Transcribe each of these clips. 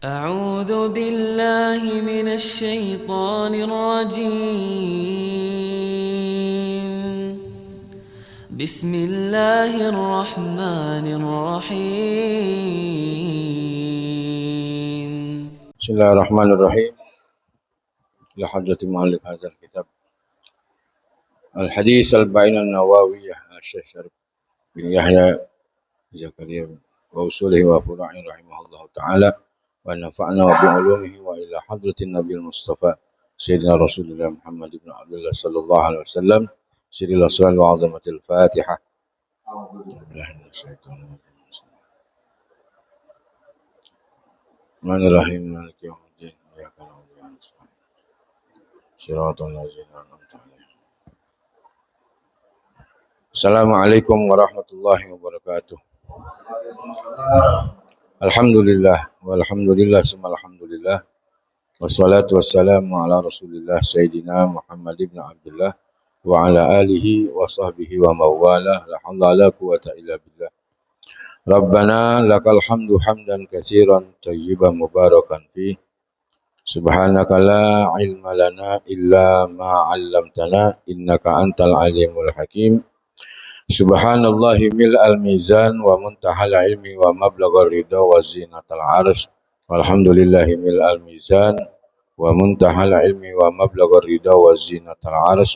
أعوذ بالله من الشيطان الرجيم. بسم الله الرحمن الرحيم. بسم الله الرحمن الرحيم. إلى حضرة مؤلف هذا الكتاب الحديث البعين النووية الشيخ شرف بن يحيى زكريا وأصوله وفروعه رحمه الله تعالى ونفعنا بعلومه وإلى حضرة النبي المصطفى سيدنا رسول الله محمد بن عبد الله صلى الله عليه وسلم سر الأسرار وعظمة الفاتحة. الرحمن الرحيم مالك يوم الدين إياك نعبد وإياك نستعين صراط الذين أنعمت عليهم. Assalamualaikum warahmatullahi wabarakatuh. Alhamdulillah walhamdulillah summa alhamdulillah wassalatu wassalamu ala rasulillah sayyidina Muhammad ibn Abdullah wa ala alihi wa sahbihi wa mawalah la hawla la quwata illa billah. Rabbana lakal hamdu hamdan katsiran tayyiban mubarakan fi subhanaka la ilma lana illa ma 'allamtana innaka antal alimul hakim. Subhanallahi mil'al mizan wa muntahal ilmi wa mablaghar ridha wa zinatal arsh. Walhamdulillahi mil'al mizan wa muntahal ilmi wa mablaghar ridha wa zinatal arsh.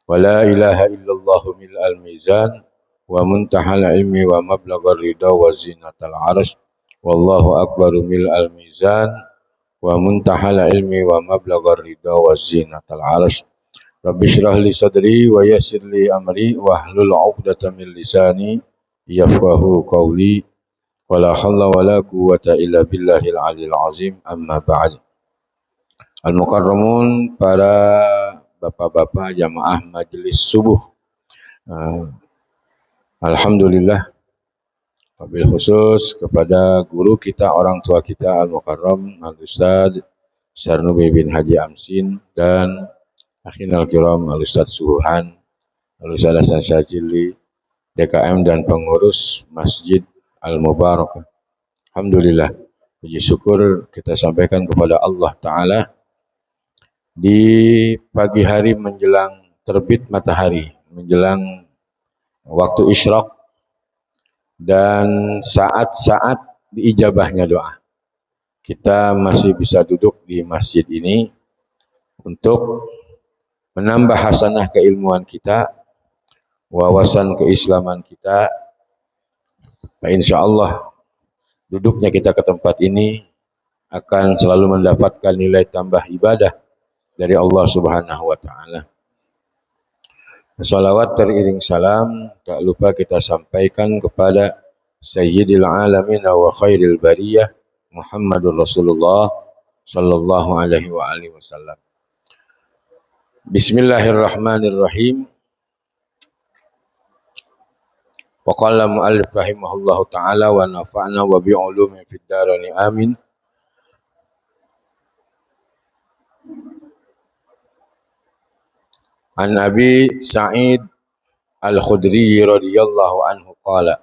Wa la ilaha illallah mil'al mizan wa muntahal ilmi wa mablaghar ridha wa zinatal arsh. Wallahu akbaru mil'al mizan wa muntahal ilmi wa mablaghar ridha wa zinatal arsh. Rabbi shrah li sadri wa yassir li amri wahlul 'uqdatam min lisani yafqahu qawli wala haula wala quwwata illa billahil aliyil azim amma ba'd. Al-mukarramun, para bapak-bapak jamaah majelis subuh. Alhamdulillah, wabil khusus kepada guru kita, orang tua kita al-mukarram al-ustaz Sarnubi bin Haji Amsin dan Akhinal Kiram Al-Ustaz Suhan, Al-Ustaz Hasan Syazili, DKM dan pengurus Masjid Al-Mubarak. Alhamdulillah, puji syukur kita sampaikan kepada Allah Ta'ala di pagi hari menjelang terbit matahari, menjelang waktu isyraq dan saat-saat diijabahnya doa. Kita masih bisa duduk di masjid ini untuk menambah hasanah keilmuan kita, wawasan keislaman kita. Insyaallah duduknya kita ke tempat ini akan selalu mendapatkan nilai tambah ibadah dari Allah Subhanahu wa taala. Salawat teriring salam tak lupa kita sampaikan kepada Sayyidil Alamin wa Khairil Bariyah Muhammadur Rasulullah sallallahu alaihi wa alihi wasallam. Bismillahirrahmanirrahim. Wa qala mu'allif rahimahullahu ta'ala wa nafa'na wa bi'ulumi fid darani amin. An Abi Sa'id Al-Khudri radhiyallahu anhu qala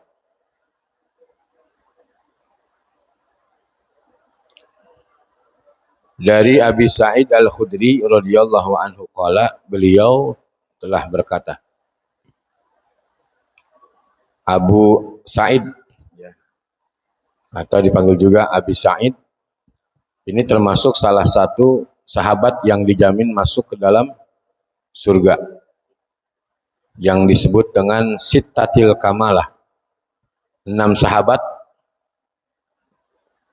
Dari Abi Sa'id Al-Khudri radhiyallahu anhu qala, beliau telah berkata. Abu Sa'id ya, atau dipanggil juga Abi Sa'id, ini termasuk salah satu sahabat yang dijamin masuk ke dalam surga, yang disebut dengan Sittatil Kamalah. 6 sahabat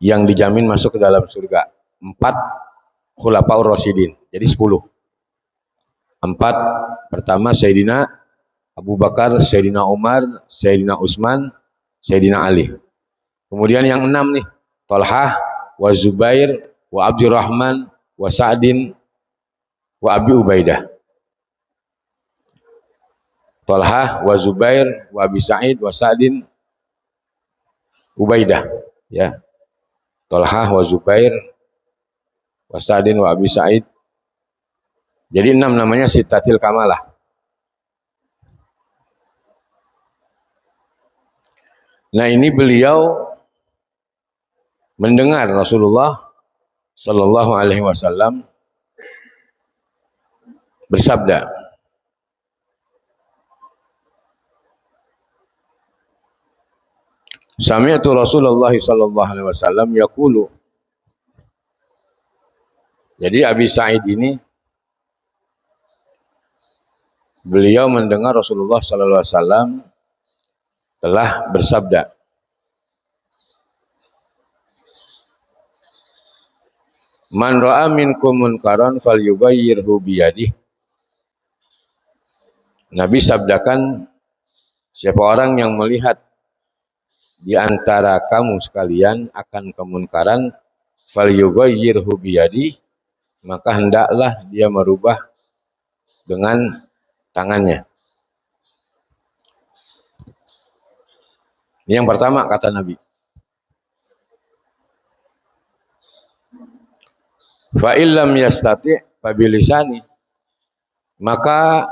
yang dijamin masuk ke dalam surga. 4 Khulafaur Rasyidin, jadi 10. 4 pertama Sayyidina Abu Bakar, Sayyidina Umar, Sayyidina Utsman, Sayyidina Ali. Kemudian yang 6 nih, Thalhah, wa Zubair, wa Abdurrahman, wa Sa'din, wa Abi Ubaidah. Thalhah, wa Zubair, wa Abi Sa'id, wa Sa'din, Ubaidah. Ya. Thalhah, wa Zubair, wa Sa'din, wa Abi Sa'id. Jadi 6 namanya Sittatil Kamalah. Nah, ini beliau mendengar Rasulullah Sallallahu Alaihi Wasallam bersabda, Sami'tu Rasulullah Sallallahu Alaihi Wasallam yaqulu. Jadi Abi Sa'id ini beliau mendengar Rasulullah Sallallahu Alaihi Wasallam telah bersabda, Man ra'a minkum munkaran falyughayyirhu biyadihi. Nabi sabdakan, siapa orang yang melihat di antara kamu sekalian akan kemunkaran, falyughayyirhu biyadihi, maka hendaklah dia merubah dengan tangannya. Ini yang pertama kata Nabi. Fa illam yastati' fa bilisani. Maka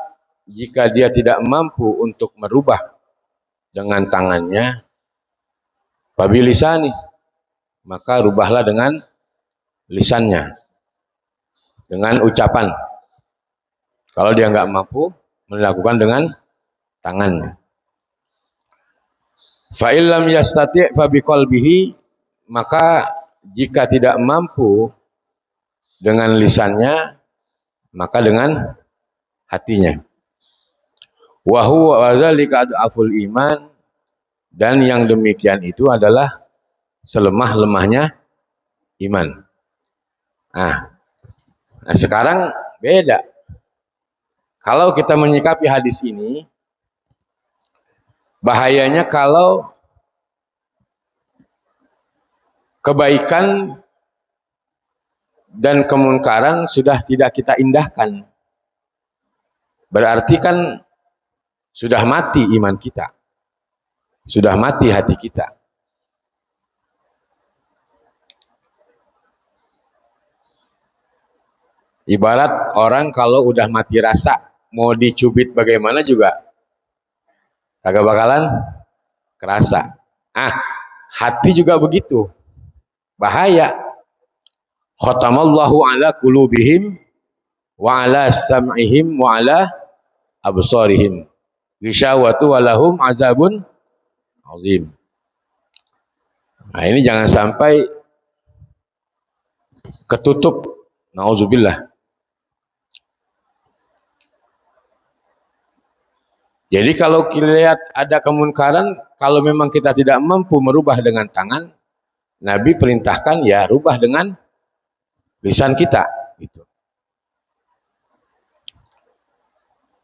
jika dia tidak mampu untuk merubah dengan tangannya, fa bilisani, maka rubahlah dengan lisannya, dengan ucapan. Kalau dia nggak mampu melakukan dengan tangannya. Fa illam yastati' fa biqalbihi, maka jika tidak mampu dengan lisannya, maka dengan hatinya. Wa huwa wadzalika ad'aful iman, dan yang demikian itu adalah selemah-lemahnya iman. Nah, sekarang beda. Kalau kita menyikapi hadis ini, bahayanya kalau kebaikan dan kemunkaran sudah tidak kita indahkan. Berarti kan sudah mati iman kita. Sudah mati hati kita. Ibarat orang kalau udah mati rasa, mau dicubit bagaimana juga kagak bakalan kerasa. Hati juga begitu. Bahaya. Khatamallahu ala qulubihim wa ala sam'ihim wa ala absarihim ghishawatu wa lahum azabun azim. Nah, ini jangan sampai ketutup. Nauzubillah. Jadi kalau kita lihat ada kemunkaran, kalau memang kita tidak mampu merubah dengan tangan, Nabi perintahkan ya rubah dengan lisan kita, gitu.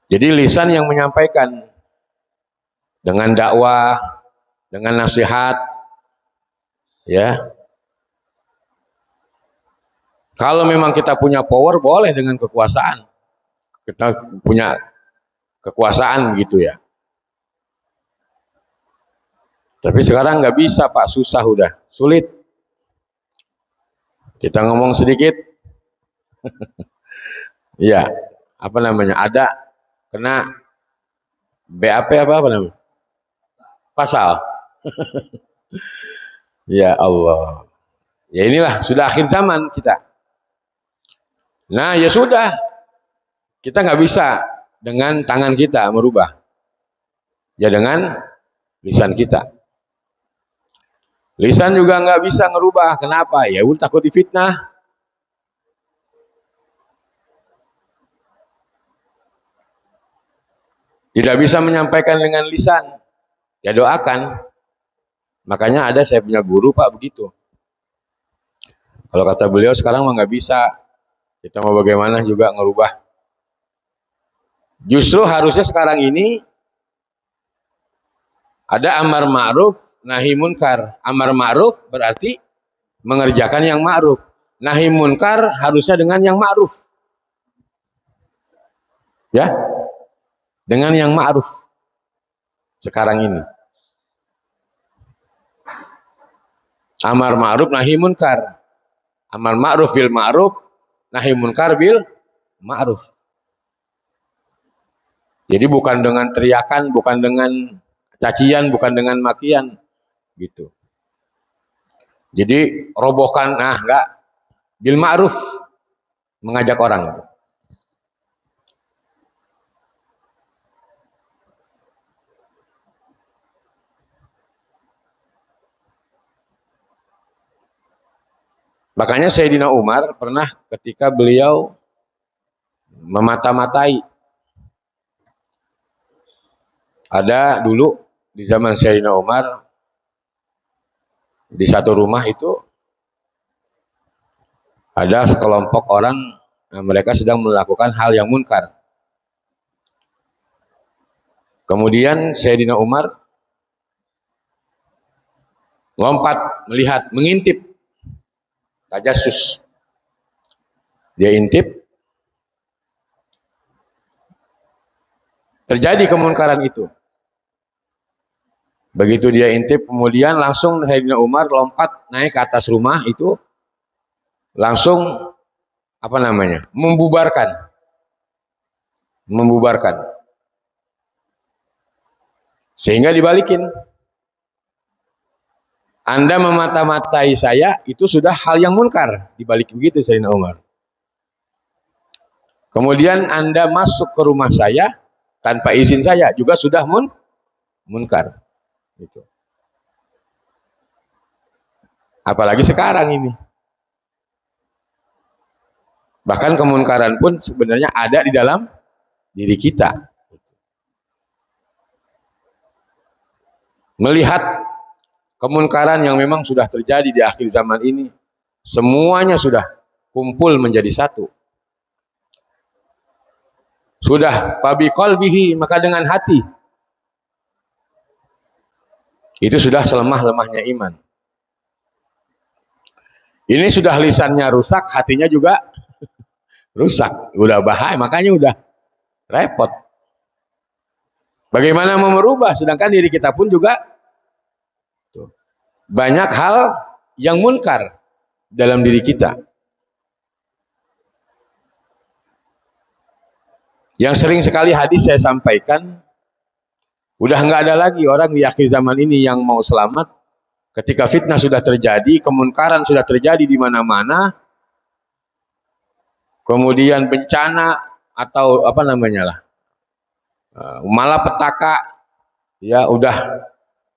Jadi lisan yang menyampaikan dengan dakwah, dengan nasihat, ya. Kalau memang kita punya power, boleh dengan kekuasaan. Kita punya kekuasaan gitu ya. Tapi sekarang nggak bisa Pak, susah udah, sulit. Kita ngomong sedikit, ya, apa namanya, ada kena BAP apa namanya? Pasal. Ya Allah. Ya inilah, sudah akhir zaman kita. Nah ya sudah, kita nggak bisa dengan tangan kita merubah. Ya dengan lisan kita. Lisan juga nggak bisa ngerubah. Kenapa? Ya udah takut difitnah. Tidak bisa menyampaikan dengan lisan. Ya doakan. Makanya ada saya punya guru Pak begitu. Kalau kata beliau sekarang mah nggak bisa. Kita mau bagaimana juga ngerubah. Justru harusnya sekarang ini ada amar ma'ruf, nahi munkar. Amar ma'ruf berarti mengerjakan yang ma'ruf. Nahi munkar harusnya dengan yang ma'ruf. Ya, dengan yang ma'ruf. Sekarang ini. Amar ma'ruf, nahi munkar. Amar ma'ruf bil ma'ruf, nahi munkar bil ma'ruf. Jadi bukan dengan teriakan, bukan dengan cacian, bukan dengan makian, gitu. Jadi robohkan, nah enggak, bil ma'ruf, mengajak orang. Makanya Sayyidina Umar pernah ketika beliau memata-matai, ada dulu di zaman Sayyidina Umar di satu rumah itu ada sekelompok orang, mereka sedang melakukan hal yang munkar. Kemudian Sayyidina Umar lompat, melihat, mengintip, tajasus. Dia intip, terjadi kemunkaran itu. Begitu dia intip, kemudian langsung Sayyidina Umar lompat naik ke atas rumah itu, langsung membubarkan, sehingga dibalikin. Anda memata-matai saya itu sudah hal yang munkar, dibalik begitu Sayyidina Umar. Kemudian Anda masuk ke rumah saya tanpa izin saya juga sudah munkar. Gitu. Apalagi sekarang ini. Bahkan kemunkaran pun sebenarnya ada di dalam diri kita. Melihat kemunkaran yang memang sudah terjadi di akhir zaman ini, semuanya sudah kumpul menjadi satu. Sudah fabi qalbihi, maka dengan hati. Itu sudah selemah-lemahnya iman. Ini sudah lisannya rusak, hatinya juga rusak. Udah bahaya, makanya udah repot. Bagaimana mau merubah, sedangkan diri kita pun juga banyak hal yang munkar dalam diri kita. Yang sering sekali hadis saya sampaikan, udah nggak ada lagi orang di akhir zaman ini yang mau selamat ketika fitnah sudah terjadi, kemunkaran sudah terjadi di mana-mana, kemudian bencana atau malapetaka, ya udah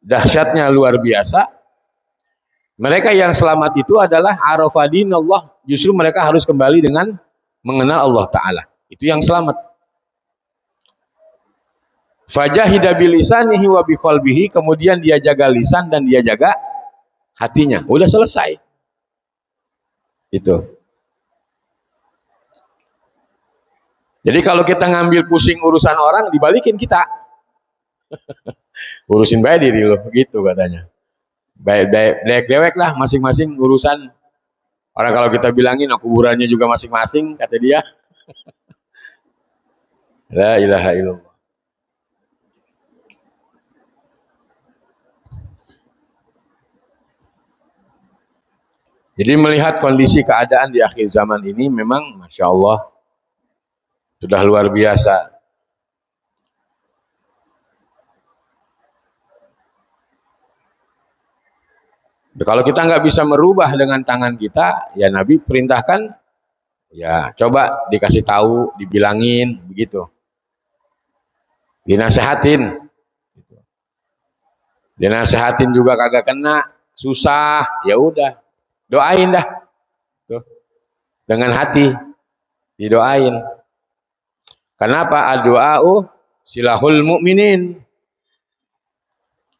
dahsyatnya luar biasa. Mereka yang selamat itu adalah arafadinallah, justru mereka harus kembali dengan mengenal Allah Ta'ala. Itu yang selamat. Fajahida bilisanihi wa biqalbihi, kemudian dia jaga lisan dan dia jaga hatinya. Udah selesai. Itu. Jadi kalau kita ngambil pusing urusan orang, dibalikin kita. Urusin baik diri lo, begitu katanya. Baik dewek lah masing-masing urusan. Orang kalau kita bilangin kuburannya juga masing-masing, kata dia. La ilaha illallah. Jadi melihat kondisi keadaan di akhir zaman ini memang Masya Allah sudah luar biasa. Kalau kita nggak bisa merubah dengan tangan kita, ya Nabi perintahkan, ya coba dikasih tahu, dibilangin, begitu. Dinasehatin. Dinasehatin juga kagak kena, susah, ya udah. Doain dah. Tuh. Dengan hati didoain. Kenapa? Ad-du'a'u silahul mu'minin.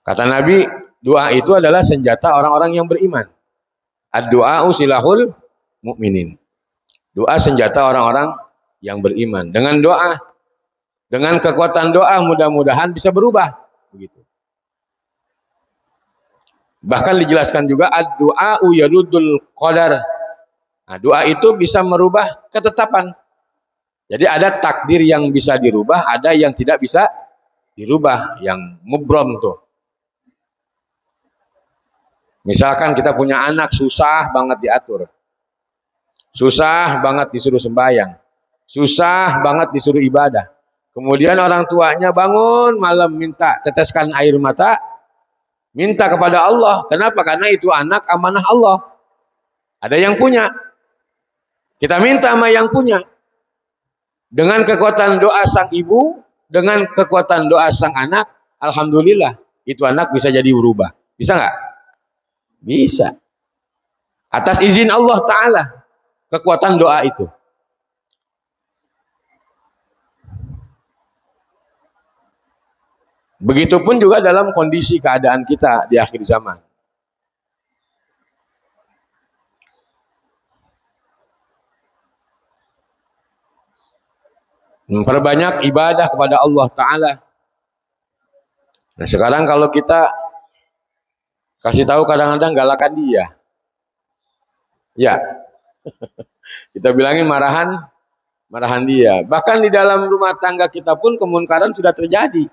Kata Nabi, doa itu adalah senjata orang-orang yang beriman. Ad-du'a'u silahul mu'minin. Doa senjata orang-orang yang beriman. Dengan doa, dengan kekuatan doa mudah-mudahan bisa berubah. Begitu. Bahkan dijelaskan juga ad-du'a'u yaruddul qadar. Nah, doa itu bisa merubah ketetapan. Jadi ada takdir yang bisa dirubah, ada yang tidak bisa dirubah, yang mubrom tuh. Misalkan kita punya anak susah banget diatur. Susah banget disuruh sembahyang. Susah banget disuruh ibadah. Kemudian orang tuanya bangun malam minta teteskan air mata. Minta kepada Allah. Kenapa? Karena itu anak amanah Allah. Ada yang punya. Kita minta sama yang punya. Dengan kekuatan doa sang ibu, dengan kekuatan doa sang anak, alhamdulillah, itu anak bisa jadi berubah. Bisa nggak? Bisa. Atas izin Allah Ta'ala, kekuatan doa itu. Begitupun juga dalam kondisi keadaan kita di akhir zaman. Memperbanyak ibadah kepada Allah Ta'ala. Nah sekarang kalau kita kasih tahu kadang-kadang galakan dia. Ya, kita bilangin marahan dia. Bahkan di dalam rumah tangga kita pun kemunkaran sudah terjadi.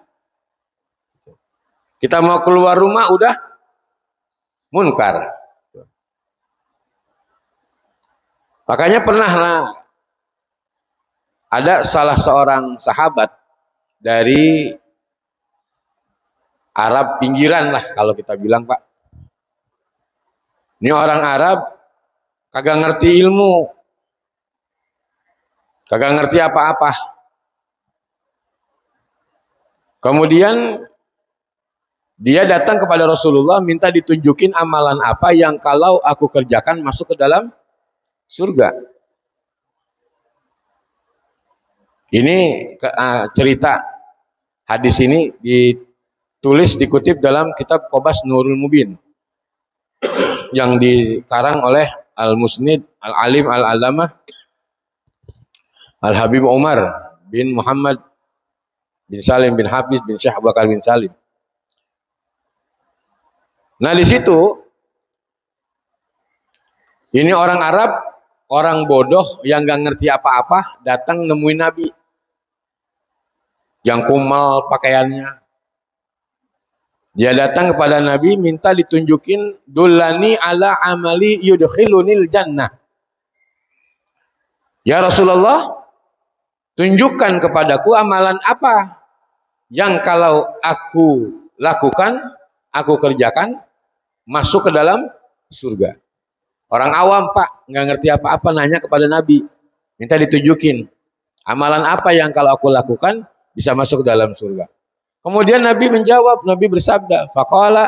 Kita mau keluar rumah udah munkar. Makanya pernah ada salah seorang sahabat dari Arab pinggiran lah kalau kita bilang, Pak. Ini orang Arab kagak ngerti ilmu, kagak ngerti apa-apa. Kemudian dia datang kepada Rasulullah minta ditunjukin amalan apa yang kalau aku kerjakan masuk ke dalam surga. Ini cerita hadis ini ditulis dikutip dalam kitab Qobas Nurul Mubin yang dikarang oleh Al-Musnid Al-Alim Al-Alamah Al-Habib Umar bin Muhammad bin Salim bin Hafiz bin Syekh Abu Bakar bin Salim. Nah di situ ini orang Arab, orang bodoh yang gak ngerti apa-apa datang nemuin Nabi yang kumal pakaiannya. Dia datang kepada Nabi minta ditunjukin dullani ala amali yudkhilunil jannah. Ya Rasulullah, tunjukkan kepadaku amalan apa yang kalau aku lakukan, aku kerjakan, masuk ke dalam surga. Orang awam, Pak, nggak ngerti apa-apa, nanya kepada Nabi, minta ditunjukin amalan apa yang kalau aku lakukan bisa masuk ke dalam surga. Kemudian Nabi menjawab, Nabi bersabda, faqala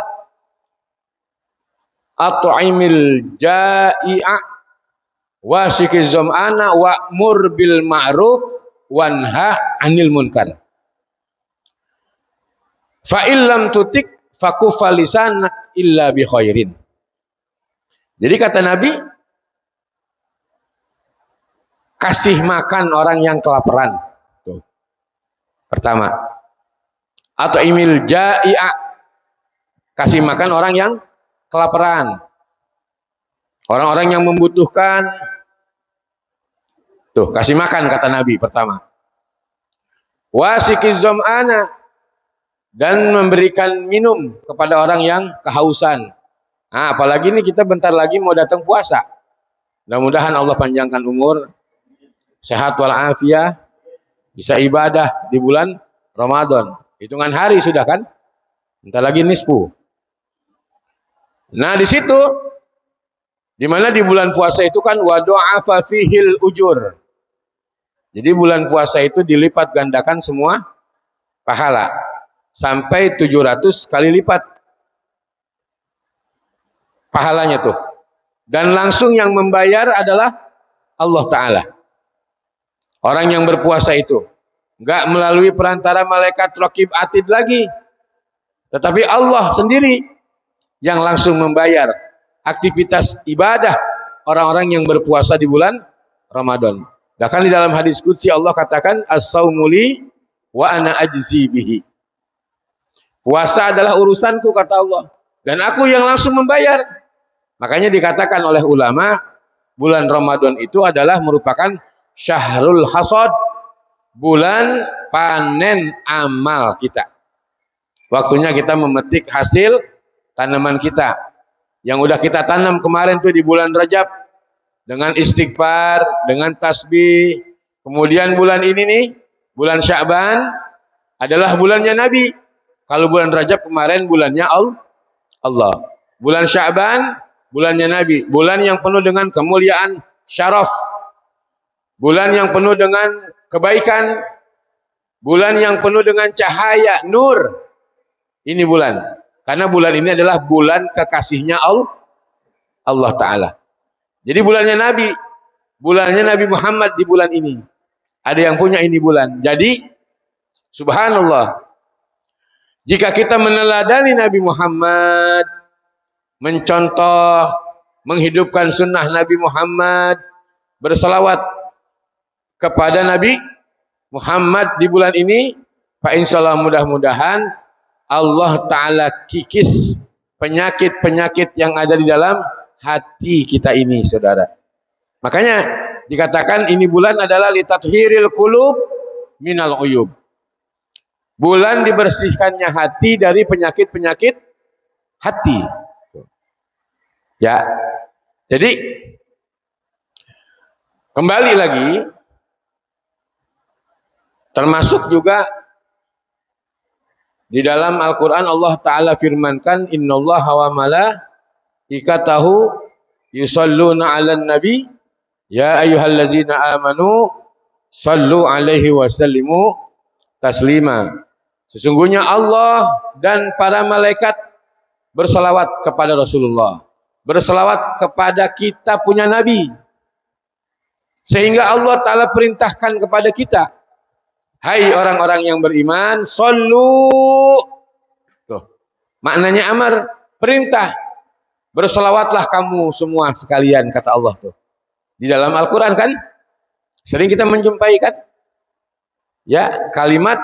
at'imil ja'i'a wasikiz zam'ana wa'mur bil ma'ruf wanha 'anil munkar. Fa illam tutik fakufa lisanak illa bi khairin. Jadi kata Nabi, kasih makan orang yang kelaparan. Tuh. Pertama. Atau imil ja'i'a, kasih makan orang yang kelaparan. Orang-orang yang membutuhkan. Tuh, kasih makan kata Nabi pertama. Wasikiz zam'ana, dan memberikan minum kepada orang yang kehausan. Nah, apalagi ini kita bentar lagi mau datang puasa. Mudah-mudahan Allah panjangkan umur, sehat walafiat, bisa ibadah di bulan Ramadan. Hitungan hari sudah kan? Bentar lagi nisfu. Nah, di situ di mana di bulan puasa itu kan wa du'afa fihil ujur. Jadi bulan puasa itu dilipat gandakan semua pahala sampai 700 kali lipat pahalanya tuh. Dan langsung yang membayar adalah Allah Ta'ala. Orang yang berpuasa itu enggak melalui perantara malaikat raqib atid lagi, tetapi Allah sendiri yang langsung membayar aktivitas ibadah orang-orang yang berpuasa di bulan Ramadan. Bahkan di dalam hadis qudsi Allah katakan as-saumuli wa ana ajzi bihi. Puasa adalah urusanku kata Allah dan aku yang langsung membayar. Makanya dikatakan oleh ulama bulan Ramadan itu adalah merupakan syahrul hasad, bulan panen amal kita. Waktunya kita memetik hasil tanaman kita yang udah kita tanam kemarin tuh di bulan Rajab dengan istighfar, dengan tasbih. Kemudian bulan ini nih, bulan Sya'ban adalah bulannya Nabi. Kalau bulan Rajab kemarin bulannya Allah. Bulan Sya'ban, bulannya Nabi. Bulan yang penuh dengan kemuliaan, syaraf. Bulan yang penuh dengan kebaikan. Bulan yang penuh dengan cahaya, nur. Ini bulan. Karena bulan ini adalah bulan kekasihnya Allah Ta'ala. Jadi bulannya Nabi. Bulannya Nabi Muhammad di bulan ini. Ada yang punya ini bulan. Jadi, subhanallah. Jika kita meneladani Nabi Muhammad, mencontoh, menghidupkan sunnah Nabi Muhammad, berselawat kepada Nabi Muhammad di bulan ini, Pak insyaallah mudah-mudahan Allah Ta'ala kikis penyakit-penyakit yang ada di dalam hati kita ini, saudara. Makanya dikatakan ini bulan adalah litathhiril qulub minal uyub. Bulan dibersihkannya hati dari penyakit-penyakit hati. Ya. Jadi kembali lagi, termasuk juga di dalam Al-Quran Allah Ta'ala firmankan, innallaha wa malaikatahu yusalluna 'alan nabi ya ayyuhallazina amanu sallu alaihi wa sallimu taslima. Sesungguhnya Allah dan para malaikat berselawat kepada Rasulullah, berselawat kepada kita punya Nabi. Sehingga Allah Ta'ala perintahkan kepada kita, hai orang-orang yang beriman, sallu. Tuh, maknanya amar, perintah. Berselawatlah kamu semua sekalian, kata Allah tuh. Di dalam Al-Quran kan, sering kita menjumpai kan, ya, kalimat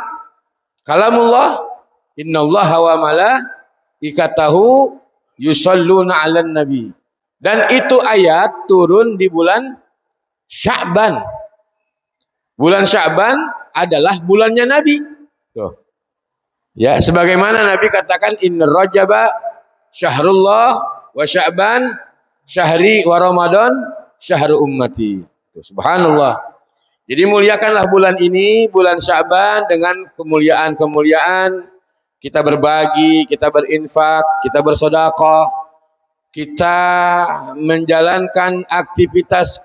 kalamullah, innallaha wa malaikatahu yusalluna 'alan nabi. Dan itu ayat turun di bulan Sya'ban. Bulan Sya'ban adalah bulannya Nabi. Tuh. Ya, sebagaimana Nabi katakan inna rajaba syahrullah wa Sya'ban syahri wa Ramadan syahru ummati. Tuh, subhanallah. Jadi muliakanlah bulan ini, bulan Sya'ban, dengan kemuliaan-kemuliaan. Kita berbagi, kita berinfak, kita bersedekah, kita menjalankan aktivitas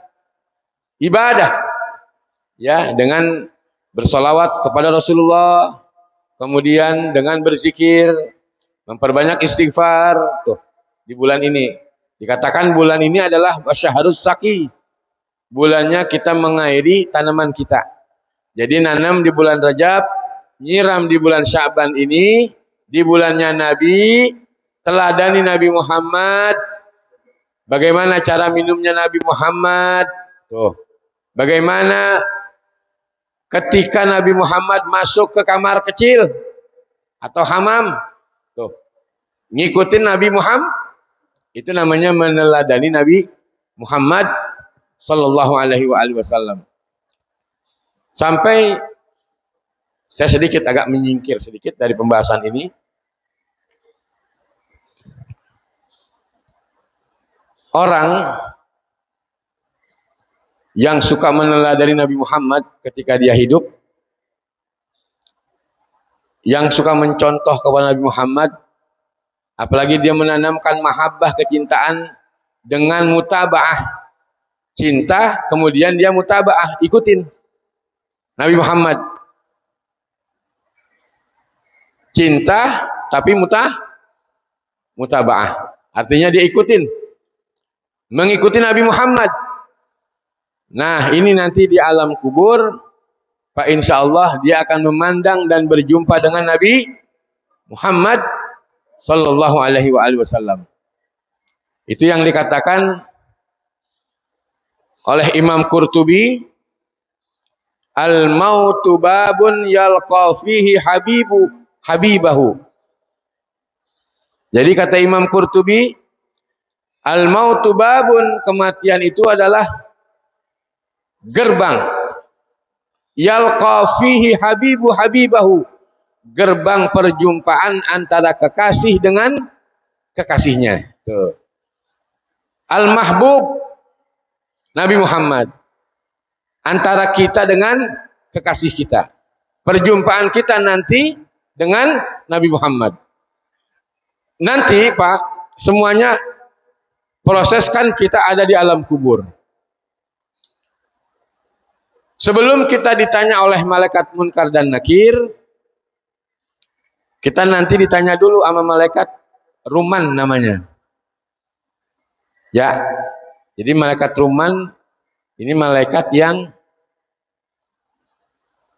ibadah, ya, dengan bersolawat kepada Rasulullah, kemudian dengan berzikir, memperbanyak istighfar. Tuh, di bulan ini dikatakan bulan ini adalah syahrus saqi, bulannya kita mengairi tanaman kita. Jadi nanam di bulan Rajab, nyiram di bulan Sya'ban ini, di bulannya Nabi, teladani Nabi Muhammad. Bagaimana cara minumnya Nabi Muhammad? Tuh, bagaimana ketika Nabi Muhammad masuk ke kamar kecil atau hamam, tuh, ngikutin Nabi Muhammad, itu namanya meneladani Nabi Muhammad sallallahu alaihi wasallam. Sampai saya sedikit agak menyingkir sedikit dari pembahasan ini. Orang yang suka meneladani Nabi Muhammad ketika dia hidup, yang suka mencontoh kepada Nabi Muhammad, apalagi dia menanamkan mahabbah, kecintaan dengan mutabaah, cinta, kemudian dia mutabaah, ikutin Nabi Muhammad. Cinta tapi mutabaah, artinya dia ikutin, mengikuti Nabi Muhammad. Nah, ini nanti di alam kubur, Pak, insya Allah dia akan memandang dan berjumpa dengan Nabi Muhammad sallallahu alaihi wasallam. Itu yang dikatakan oleh Imam Qurtubi, al-mautu babun yalqa fihi habibahu. Jadi kata Imam Qurtubi, al-mautu babun, kematian itu adalah gerbang, yalqa fihi habibahu, gerbang perjumpaan antara kekasih dengan kekasihnya. Tuh. Al-mahbub Nabi Muhammad, antara kita dengan kekasih kita. Perjumpaan kita nanti dengan Nabi Muhammad. Nanti Pak, semuanya proses kan kita ada di alam kubur. Sebelum kita ditanya oleh malaikat Munkar dan Nakir, kita nanti ditanya dulu sama malaikat Ruman namanya. Ya, jadi malaikat Ruman ini malaikat yang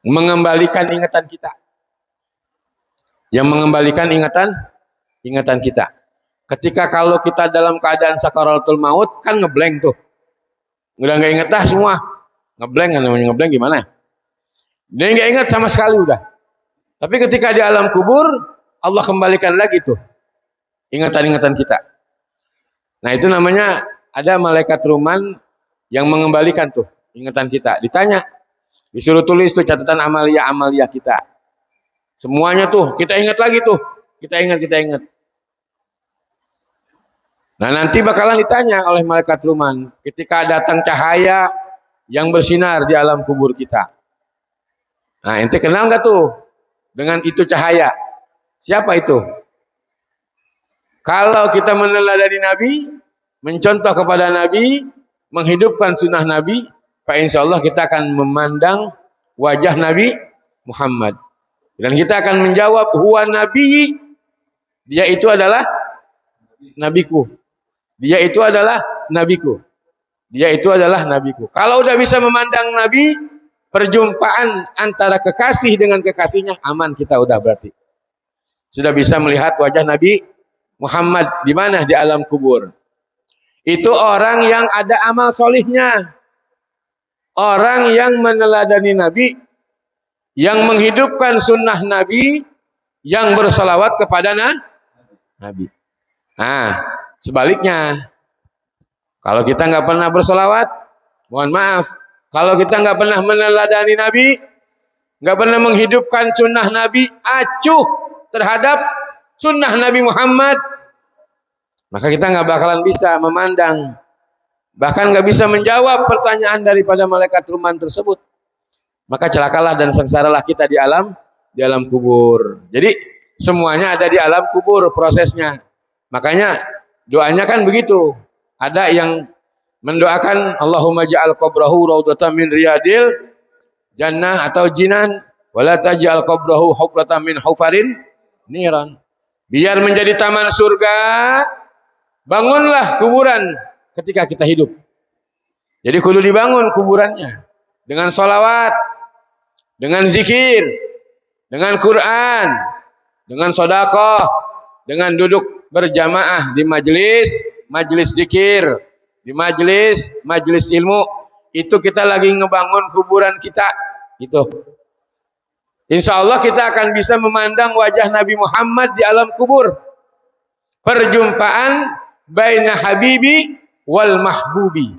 mengembalikan ingatan kita. Yang mengembalikan ingatan kita. Ketika kalau kita dalam keadaan sakaratul maut kan ngeblank tuh. Udah nggak inget dah semua. Ngeblank kan namanya, ngeblank gimana? Dia nggak ingat sama sekali udah. Tapi ketika di alam kubur Allah kembalikan lagi tuh ingatan-ingatan kita. Nah, itu namanya ada malaikat Ruman yang mengembalikan tuh ingatan kita. Ditanya, disuruh tulis tuh catatan amalia-amalia kita. Semuanya tuh kita ingat lagi tuh. Kita ingat. Nah, nanti bakalan ditanya oleh malaikat Ruman ketika datang cahaya yang bersinar di alam kubur kita. Nah, ente kenal nggak tuh dengan itu cahaya? Siapa itu? Kalau kita meneladani Nabi, mencontoh kepada Nabi, menghidupkan sunnah Nabi, Pak, insya Allah kita akan memandang wajah Nabi Muhammad. Dan kita akan menjawab, huwa Nabi, dia itu adalah nabiku. Dia itu adalah nabiku. Dia itu adalah nabiku. Kalau udah bisa memandang Nabi, perjumpaan antara kekasih dengan kekasihnya, aman kita udah berarti. Sudah bisa melihat wajah Nabi Muhammad di mana? Di alam kubur. Itu orang yang ada amal solihnya. Orang yang meneladani Nabi, yang menghidupkan sunnah Nabi, yang bersolawat kepada Nabi. Nah, sebaliknya, kalau kita nggak pernah bersolawat, mohon maaf, kalau kita nggak pernah meneladani Nabi, nggak pernah menghidupkan sunnah Nabi, acuh terhadap sunnah Nabi Muhammad, maka kita nggak bakalan bisa memandang, bahkan nggak bisa menjawab pertanyaan daripada malaikat Ruman tersebut. Maka celakalah dan sengsaralah kita di alam kubur. Jadi semuanya ada di alam kubur prosesnya. Makanya doanya kan begitu. Ada yang mendoakan Allahumma ja'al qabrahu raudhatan min riyadil jannah atau jinan wala taj'al qabrahu hufratan min hufarin niran. Biar menjadi taman surga, bangunlah kuburan ketika kita hidup. Jadi kudu dibangun kuburannya dengan sholawat, dengan zikir, dengan Quran, dengan sedekah, dengan duduk berjamaah di majelis zikir, di majelis ilmu. Itu kita lagi ngebangun kuburan kita. Itu. Insya Allah kita akan bisa memandang wajah Nabi Muhammad di alam kubur. Perjumpaan baina habibi wal mahbubi.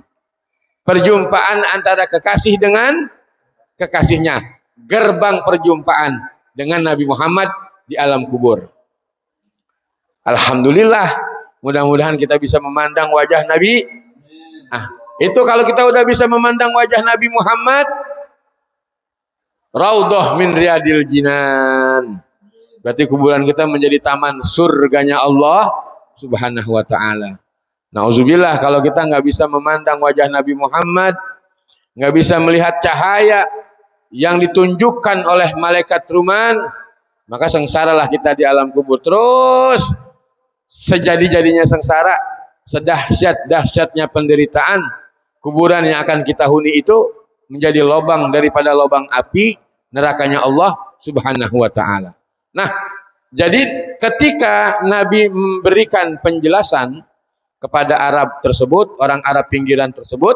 Perjumpaan antara kekasih dengan kekasihnya. Gerbang perjumpaan dengan Nabi Muhammad di alam kubur. Alhamdulillah, mudah-mudahan kita bisa memandang wajah Nabi. Itu kalau kita udah bisa memandang wajah Nabi Muhammad, raudhah min riyadil jinan. Berarti kuburan kita menjadi taman surganya Allah Subhanahu wa taala. Nauzubillah kalau kita nggak bisa memandang wajah Nabi Muhammad, nggak bisa melihat cahaya yang ditunjukkan oleh malaikat Ruman, maka sengsaralah kita di alam kubur. Terus sejadi-jadinya sengsara, sedahsyat-dahsyatnya penderitaan, kuburan yang akan kita huni itu menjadi lubang daripada lubang api nerakanya Allah Subhanahu wa taala. Nah, jadi ketika Nabi memberikan penjelasan kepada Arab tersebut, orang Arab pinggiran tersebut,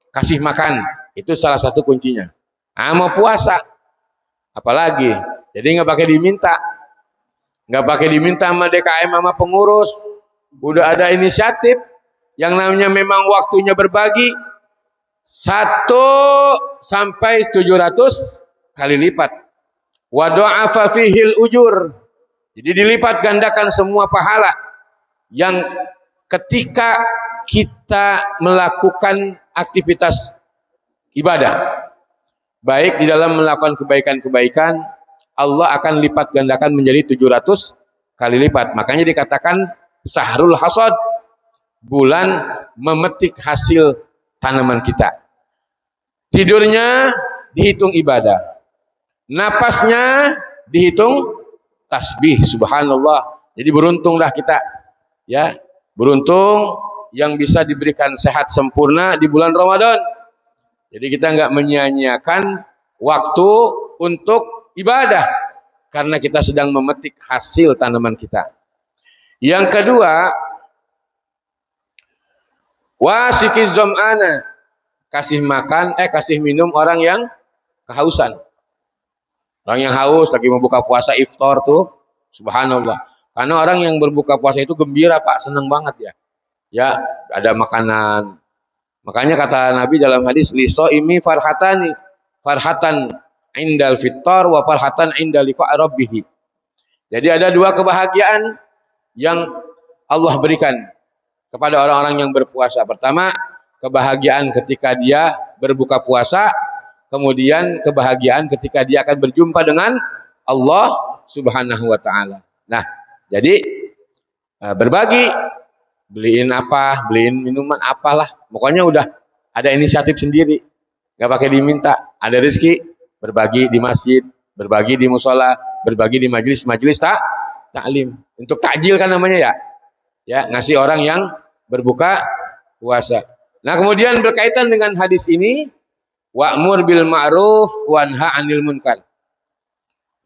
kasih makan, itu salah satu kuncinya. Mau puasa, apalagi, jadi nggak pakai diminta sama DKM sama pengurus, udah ada inisiatif yang namanya memang waktunya berbagi 1 sampai 700 kali lipat. Wa du'afa fihil ujur, jadi dilipat gandakan semua pahala yang ketika kita melakukan aktivitas ibadah. Baik di dalam melakukan kebaikan-kebaikan, Allah akan lipat gandakan menjadi 700 kali lipat. Makanya dikatakan syahrul hasad, bulan memetik hasil tanaman kita. Tidurnya dihitung ibadah, napasnya dihitung tasbih, subhanallah. Jadi beruntunglah kita, ya, beruntung yang bisa diberikan sehat sempurna di bulan Ramadan. Jadi kita nggak menyia-nyiakan waktu untuk ibadah karena kita sedang memetik hasil tanaman kita. Yang kedua, wasikiz zam'ana, kasih makan, kasih minum orang yang kehausan. Orang yang haus lagi membuka puasa iftar tuh, subhanallah. Karena orang yang berbuka puasa itu gembira, Pak, senang banget ya. Ya, ada makanan. Makanya kata Nabi dalam hadis, lisoimi farhatani, farhatan indal fittar wa farhatan indal liqa' rabbih. Jadi ada dua kebahagiaan yang Allah berikan kepada orang-orang yang berpuasa. Pertama, kebahagiaan ketika dia berbuka puasa, kemudian kebahagiaan ketika dia akan berjumpa dengan Allah Subhanahu wa taala. Nah, jadi berbagi, beliin apa, beliin minuman apalah, pokoknya udah ada inisiatif sendiri, nggak pakai diminta. Ada rezeki, berbagi di masjid, berbagi di musola, berbagi di majelis taklim. Untuk takjil kan namanya ya, ya, ngasih orang yang berbuka puasa. Nah, kemudian berkaitan dengan hadis ini, wa'mur bil ma'ruf wanha 'anil munkar.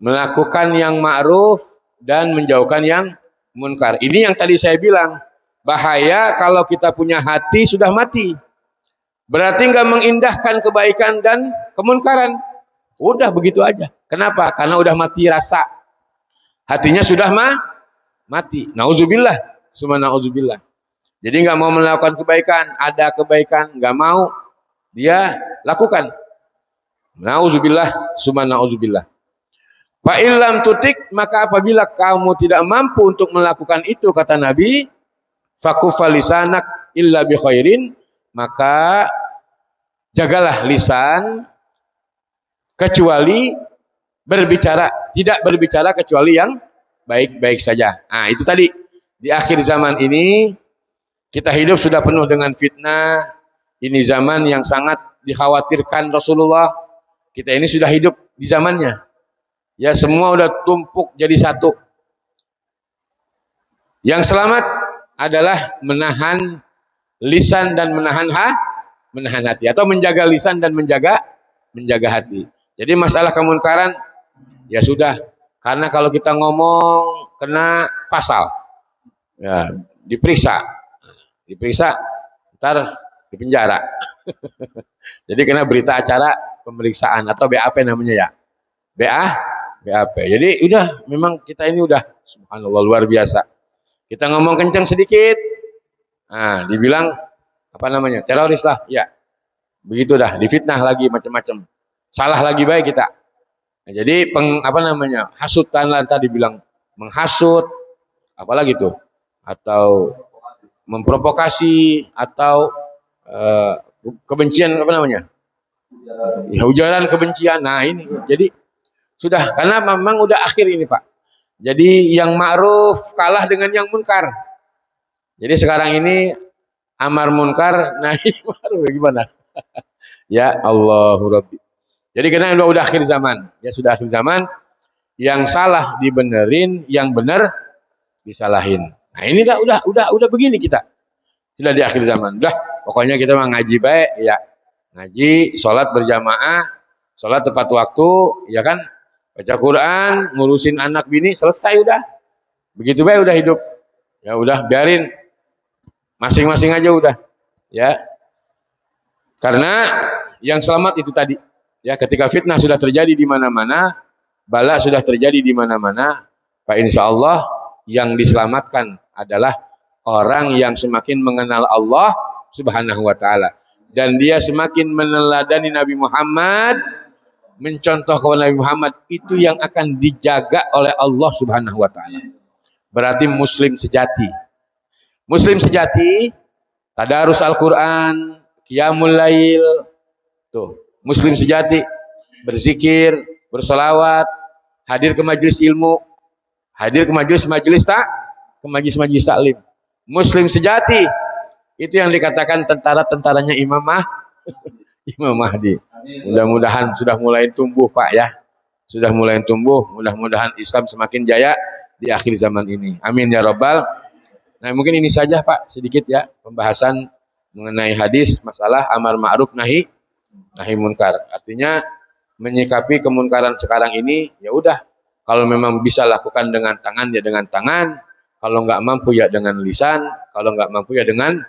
Melakukan yang ma'ruf dan menjauhkan yang munkar. Ini yang tadi saya bilang, bahaya kalau kita punya hati sudah mati. Berarti nggak mengindahkan kebaikan dan kemunkaran. Udah begitu aja. Kenapa? Karena udah mati rasa. Hatinya sudah mati. Nauzubillah, summa nauzubillah. Jadi nggak mau melakukan kebaikan, ada kebaikan nggak mau dia lakukan. Nauzubillah, summa nauzubillah. Fa illam tutik, maka apabila kamu tidak mampu untuk melakukan itu, kata Nabi, fakufa lisanak illa bi khairin, maka jagalah lisan kecuali berbicara, tidak berbicara kecuali yang baik-baik saja. Nah, itu tadi di akhir zaman ini kita hidup sudah penuh dengan fitnah. Ini zaman yang sangat dikhawatirkan Rasulullah. Kita ini sudah hidup di zamannya. Ya, semua udah tumpuk jadi satu. Yang selamat adalah menahan lisan dan menahan hati, atau menjaga lisan dan menjaga hati. Jadi masalah kemunkaran ya sudah, karena kalau kita ngomong kena pasal, ya diperiksa, ntar di penjara. Jadi kena berita acara pemeriksaan atau BAP namanya ya, BAP. Jadi udah, memang kita ini udah subhanallah luar biasa. Kita ngomong kencang sedikit, nah dibilang apa namanya, teroris lah, ya begitu dah, difitnah lagi macam-macam, salah lagi baik kita. Nah, jadi hasutan lah, tadi dibilang menghasut, apalagi tuh, atau memprovokasi, atau kebencian, apa namanya, ya, ujaran kebencian. Nah ini jadi sudah, karena memang udah akhir ini Pak. Jadi yang ma'ruf kalah dengan yang munkar. Jadi sekarang ini amar munkar nahi ma'ruf, gimana? Ya Allahu Rabbi. Jadi karena udah akhir zaman, ya sudah akhir zaman, yang salah dibenerin, yang benar disalahin. Nah ini udah begini kita. Sudah di akhir zaman. Udah, pokoknya kita mah ngaji baik, ya. Ngaji, sholat berjamaah, sholat tepat waktu, ya kan? Baca Quran, ngurusin anak bini, selesai udah. Begitu baik udah hidup. Ya udah, biarin masing-masing aja udah. Ya. Karena yang selamat itu tadi. Ya, ketika fitnah sudah terjadi di mana-mana, bala sudah terjadi di mana-mana, Pak, insya Allah yang diselamatkan adalah orang yang semakin mengenal Allah Subhanahu wa taala, dan dia semakin meneladani Nabi Muhammad, mencontoh kepada Nabi Muhammad, itu yang akan dijaga oleh Allah Subhanahu wa taala. Berarti muslim sejati. Muslim sejati, tadarus Al-Qur'an, qiyamul lail. Tuh, muslim sejati, berzikir, bersolawat, hadir ke majelis ilmu. Hadir ke majelis-majelis taklim. Muslim sejati itu yang dikatakan tentara-tentaranya Imam Mahdi. Mudah-mudahan sudah mulai tumbuh Pak ya. Sudah mulai tumbuh, mudah-mudahan Islam semakin jaya di akhir zaman ini. Amin ya Rabbal. Nah mungkin ini saja Pak sedikit ya pembahasan mengenai hadis masalah amar ma'ruf nahi munkar. Artinya menyikapi kemunkaran sekarang ini ya udah, kalau memang bisa lakukan dengan tangan ya dengan tangan, kalau nggak mampu ya dengan lisan, kalau nggak mampu ya dengan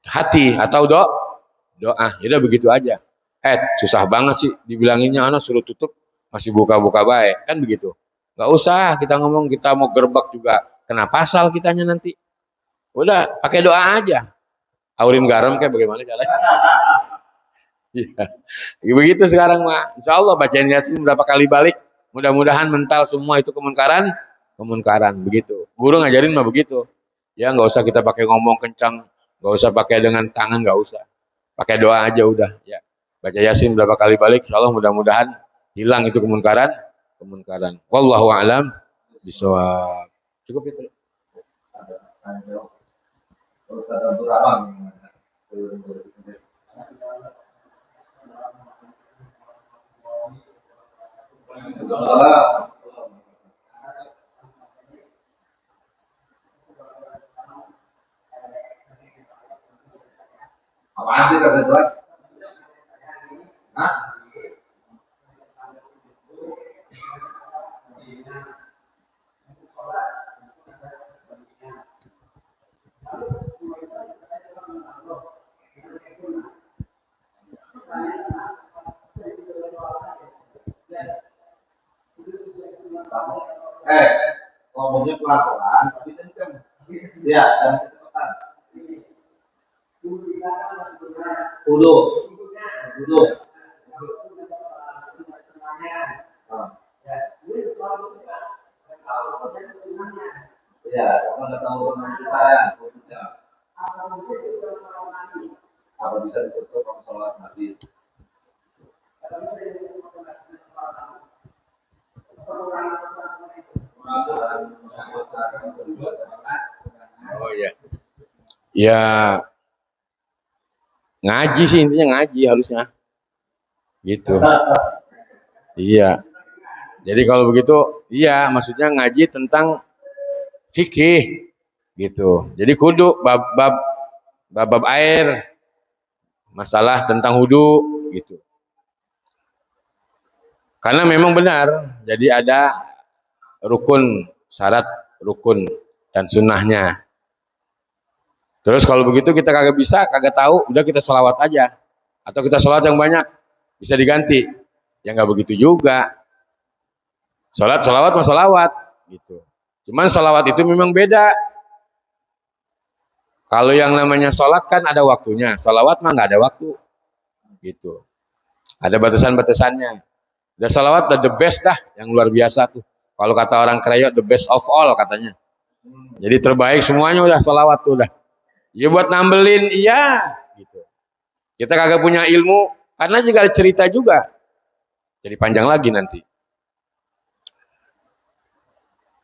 hati atau doa. Ya udah begitu aja. Susah banget sih dibilanginnya, anak suruh tutup masih buka-buka baik kan begitu. Nggak usah kita ngomong kita mau gerbek juga kena pasal kitanya nanti. Udah pakai doa aja. Aurin garam kayak bagaimana caranya? Ya, begitu sekarang Mak. Insya Allah bacain Yasin berapa kali balik. Mudah-mudahan mental semua itu kemunkaran begitu. Guru ngajarin mah begitu. Ya nggak usah kita pakai ngomong kencang, nggak usah pakai dengan tangan, nggak usah. Pakai doa aja udah. Ya baca Yasin berapa kali balik. Insya Allah mudah-mudahan hilang itu kemunkaran. Wallahu a'lam bishawab. Cukup itu. Apaan sih kata Tuhan? Hah? Ngomongnya pelan-pelan tapi kenceng. Ya, dan kecepatan. Duduk. Ya, kamu nggak tahu teman kita ya. Apa bisa ditutup kalau sholat Nabi? Oh ya. Ya ngaji sih intinya ngaji harusnya. Gitu. Iya. Jadi kalau begitu, iya maksudnya ngaji tentang fikih gitu. Jadi kudu bab air, masalah tentang wudu gitu. Karena memang benar, jadi ada syarat rukun dan sunnahnya. Terus kalau begitu kita kagak tahu, udah kita selawat aja. Atau kita selawat yang banyak, bisa diganti. Ya nggak begitu juga. Selawat mah selawat gitu. Cuman selawat itu memang beda. Kalau yang namanya sholat kan ada waktunya, selawat mah nggak ada waktu gitu. Ada batasan-batasannya. Udah selawat the best dah, yang luar biasa tuh. Kalau kata orang Kreyot the best of all katanya. Jadi terbaik semuanya udah selawat tuh udah. Ya buat nambelin iya gitu. Kita kagak punya ilmu karena juga ada cerita juga. Jadi panjang lagi nanti.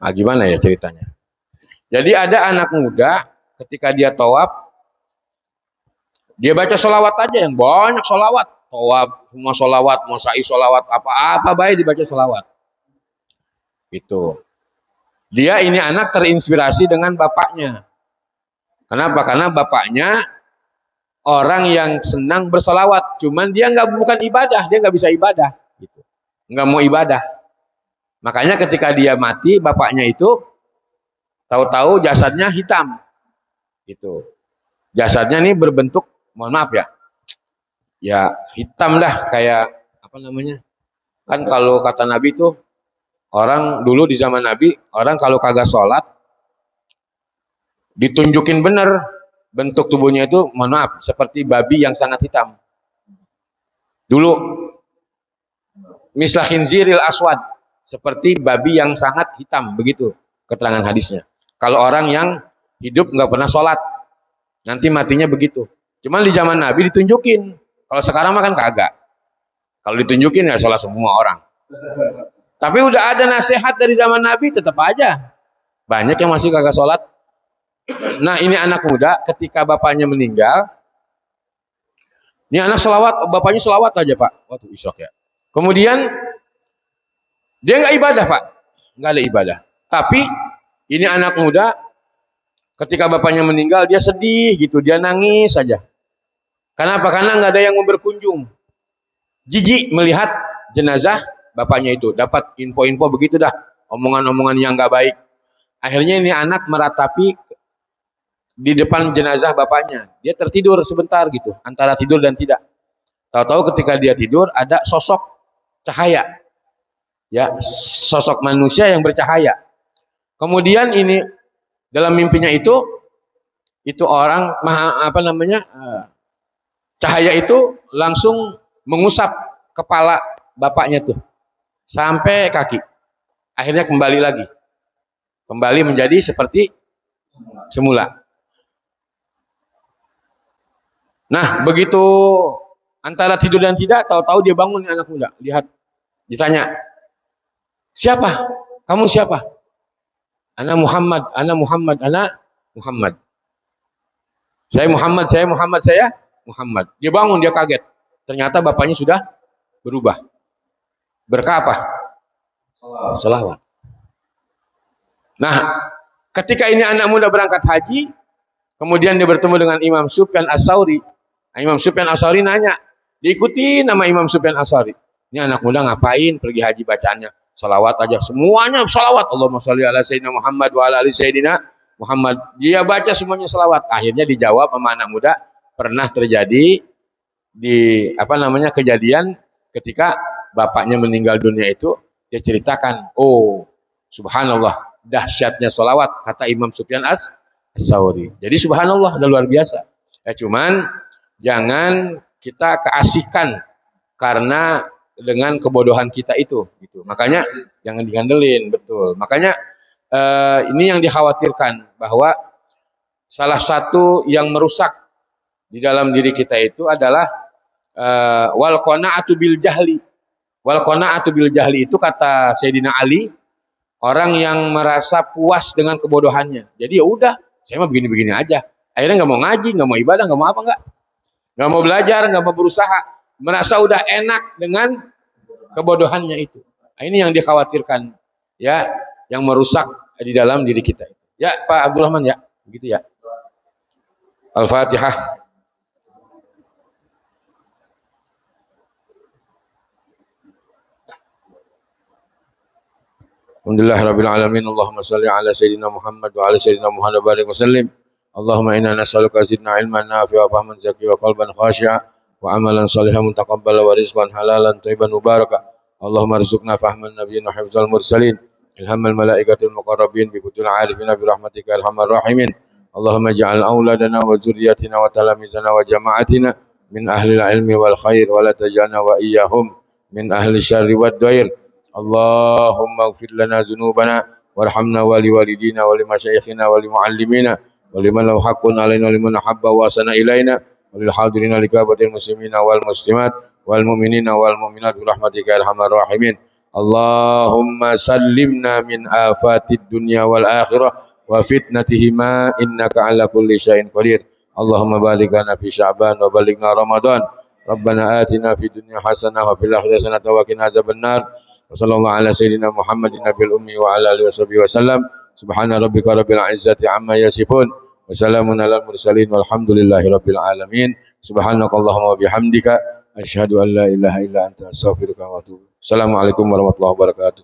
Ah gimana ya ceritanya? Jadi ada anak muda ketika dia tawaf, dia baca sholawat aja yang banyak sholawat. Tawaf semua sholawat, mau sa'i sholawat, apa-apa baik dibaca sholawat. Itu. Dia ini anak terinspirasi dengan bapaknya. Kenapa? Karena bapaknya orang yang senang bersolawat, cuman dia bukan ibadah, dia nggak bisa ibadah, gitu. Nggak mau ibadah. Makanya ketika dia mati, bapaknya itu tahu-tahu jasadnya hitam, gitu. Jasadnya ini berbentuk, mohon maaf ya hitam dah kayak apa namanya? Kan kalau kata Nabi tuh orang dulu di zaman Nabi, orang kalau kagak sholat ditunjukin bener bentuk tubuhnya itu, mohon maaf, seperti babi yang sangat hitam. Dulu mislah khinziril aswad, seperti babi yang sangat hitam, begitu keterangan hadisnya. Kalau orang yang hidup nggak pernah sholat, nanti matinya begitu. Cuman di zaman Nabi ditunjukin. Kalau sekarang mah kan kagak. Kalau ditunjukin ya sholat semua orang. Tapi udah ada nasihat dari zaman Nabi, tetap aja banyak yang masih kagak sholat. Nah ini anak muda ketika bapaknya meninggal, ini anak selawat, bapaknya selawat aja Pak, waktu isyraq ya. Kemudian dia nggak ibadah Pak, nggak ada ibadah. Tapi ini anak muda ketika bapaknya meninggal dia sedih gitu, dia nangis saja. Kenapa? Karena nggak ada yang mau berkunjung. Jijik melihat jenazah bapaknya itu, dapat info-info begitu dah, omongan-omongan yang nggak baik. Akhirnya ini anak meratapi di depan jenazah bapaknya. Dia tertidur sebentar gitu, antara tidur dan tidak. Tahu-tahu ketika dia tidur ada sosok cahaya. Ya, sosok manusia yang bercahaya. Kemudian ini dalam mimpinya itu orang cahaya itu langsung mengusap kepala bapaknya tuh sampai kaki. Akhirnya kembali lagi. Kembali menjadi seperti semula. Nah, begitu antara tidur dan tidak, tahu-tahu dia bangun nih anak muda. Lihat, ditanya, siapa? Kamu siapa? Ana Muhammad, ana Muhammad, ana Muhammad. Saya Muhammad, saya Muhammad, saya Muhammad. Dia bangun, dia kaget. Ternyata bapaknya sudah berubah. Berkah apa? Selawat. Nah, ketika ini anak muda berangkat haji, kemudian dia bertemu dengan Imam Sufyan Ats-Tsauri. Imam Sufyan Ats-Tsauri nanya, diikuti nama Imam Sufyan Ats-Tsauri. Ini anak muda ngapain pergi haji bacaannya? Salawat aja, semuanya salawat. Allahumma sholli ala sayyidina Muhammad wa ala ali sayyidina Muhammad. Dia baca semuanya salawat. Akhirnya dijawab sama anak muda, pernah terjadi di kejadian ketika bapaknya meninggal dunia itu, dia ceritakan, oh subhanallah, dahsyatnya salawat, kata Imam Sufyan Ats-Tsauri. Jadi subhanallah, udah luar biasa. Ya cuman jangan kita keasikan karena dengan kebodohan kita itu gitu. Makanya jangan digandelin, betul. Makanya ini yang dikhawatirkan, bahwa salah satu yang merusak di dalam diri kita itu adalah wal qanaatu bil jahli. Wal qanaatu bil jahli itu kata Sayyidina Ali, orang yang merasa puas dengan kebodohannya. Jadi ya udah, saya mah begini-begini aja. Akhirnya nggak mau ngaji, nggak mau ibadah, nggak mau apa, nggak mau belajar, nggak mau berusaha, merasa udah enak dengan kebodohannya itu. Nah, ini yang dikhawatirkan, ya, yang merusak di dalam diri kita. Ya, Pak Abdurrahman ya, begitu ya. Al-Fatihah. Alhamdulillahirabbil alamin. Allahumma shalli ala sayyidina Muhammad wa ala sayyidina Muhammad barik wa sallim. Allahumma inna nas'aluka zidna ilman nafi'a wa fahman zakiya wa qalban khashi'a wa amalan shalihan mutaqabbala wa rizqan halalan thayyiban mubaraka. Allahumma rizqna fahman nabiyyin wa hifzal mursalin. Ilhamal malaikatil muqarrabin bi butul arifina bi rahmatika arhamar rahimin. Allahumma ja'al auladana wa dzurriyyatina wa talamizana wa jama'atina min ahli ilmi wal khair wa la taj'alna wa iyyahum min ahli syarri wad dhair. Allahumma ighfir lana dzunubana warhamna wa liwalidina wa limasyayikhina wa limuallimina wa liman lahu haqqun alaina wa liman habba wa sana ilaina wa lil hadirina likabatil muslimina wal muslimat wal mu'minina wal mu'minat bi rahmatika arhamar rahimin. Allahumma sallimna min afatid dunya wal akhirah wa fitnatihima innaka ala kulli syai'in qadir. Allahumma baligh lana fi Sya'ban wa balighna Ramadan. Rabbana atina fid dunya hasanah wa fil akhirati hasanah wa qina adzabannar. Wassallallahu ala sayyidina Muhammadin nabiyil ummi wa ala alihi washabihi wasallam. Subhana rabbika rabbil izzati amma yasifun wa salamun alal mursalin walhamdulillahi rabbil alamin. Subhanakallahumma wa bihamdika asyhadu an la ilaha illa anta astaghfiruka wa atubu. Assalamualaikum warahmatullahi wabarakatuh.